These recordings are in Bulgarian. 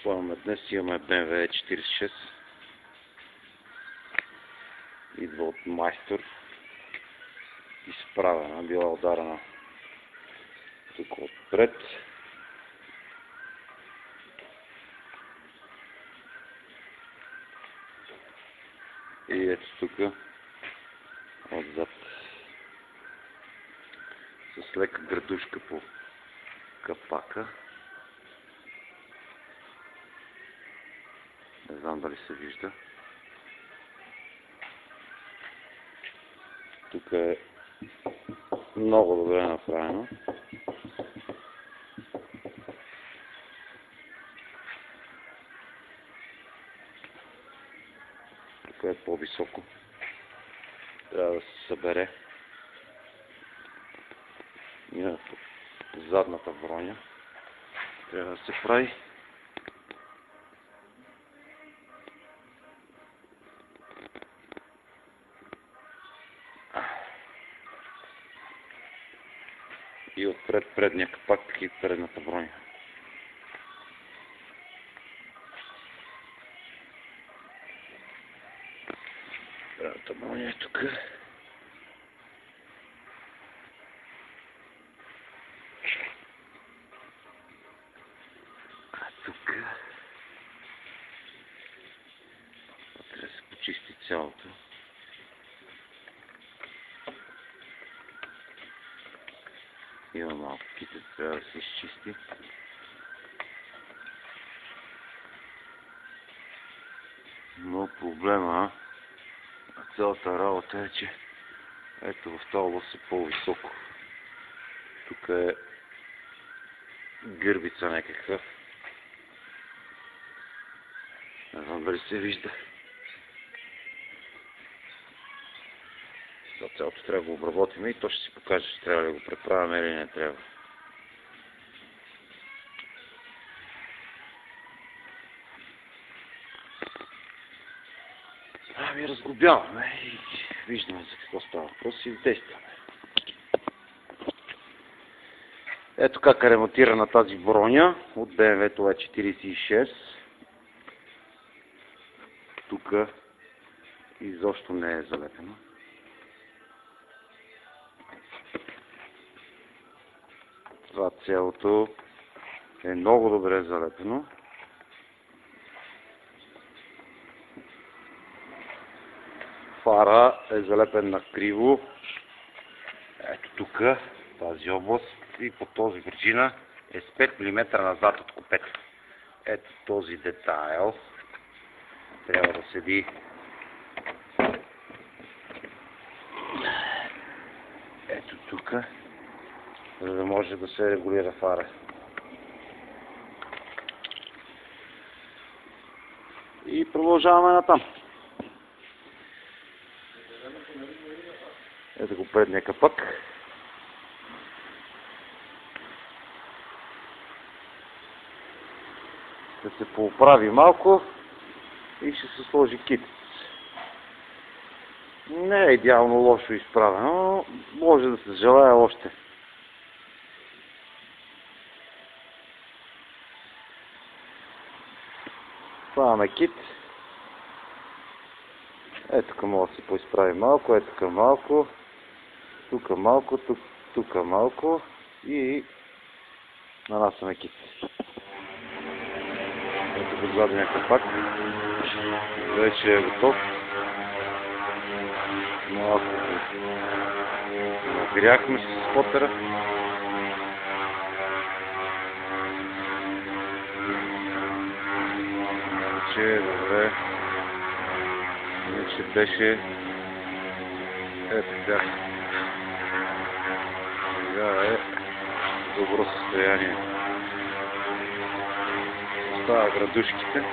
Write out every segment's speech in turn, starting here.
Какво имаме днес? Имаме BMW 46. Идва от майстор. Изправена, била ударена тук отпред. И ето тук отзад с лека градушка по капака. Не знам дали се вижда. Тук е много добре направено. Тук е по-високо. Трябва да се събере. И задната броня трябва да се прави. И отпред предния капак и предната броня. Предната броня е тук. А тук трябва да се почисти цялото. Има малко китът, трябва да се изчисти. Но проблема на цялата работа е, че ето в тази област е по-високо. Тук е гърбица някаква. Не знам дали се вижда. За цялото трябва да го обработим и то ще си покаже, че трябва да го преправяме или не трябва. Ами разглобяваме и виждаме за какво става въпрос и действаме. Ето как е ремонтирана тази броня от BMW E46. Тук изобщо не е залепена. Това цялото е много добре залепено. Фара е залепен на криво. Ето тук, тази област, и по този причина е с 5 мм назад от копета. Ето този детайл трябва да седи ето тук, за да може да се регулира фара. И продължаваме натам. Ето го предния капак. Ще се поправи малко и ще се сложи китец. Не е идеално лошо изправено, но може да се желае още. Слагаме кит. Ето тук може да се поизправи малко, ето тук малко, тук малко, тук малко и нанасяме кит. Ето го задния капак. Вече е готов. Малко нагряхме с спотера. Вече добре. Вече беше ето така. Сега е добро състояние. Остава градушките.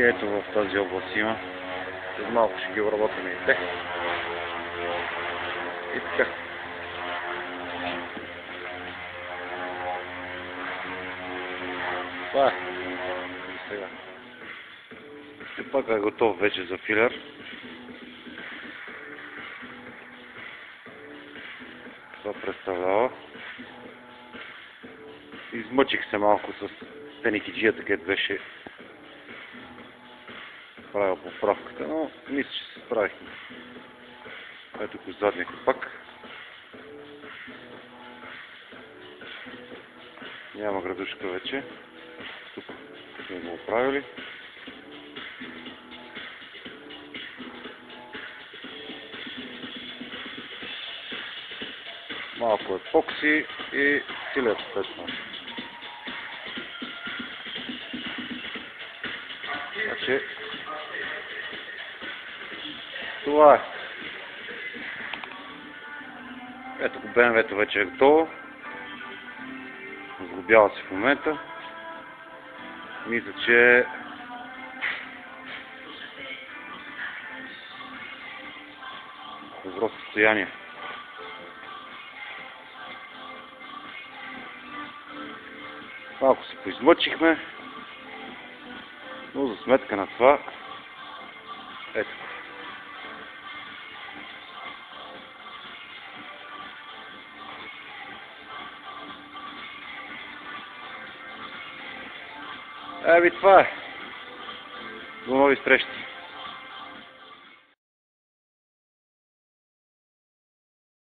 И ето в тази област има. След малко ще ги обработваме и те. И така. Това е. Сега. И пак е готов вече за филер. Това представлява. Измъчих се малко с пеникиджията, където беше правил поправката, но мисля, че се справихме. Ето го задния капак. Няма градушка вече. Тук сме го оправили. Малко епокси и филер съответно. Значи, това е. Ето го, БМВ-то вече е готово. Сглобява се в момента. Мисля, че е в добро състояние. Малко се поизмъчихме, но за сметка на това, ето. Еби, това е. До нови срещи.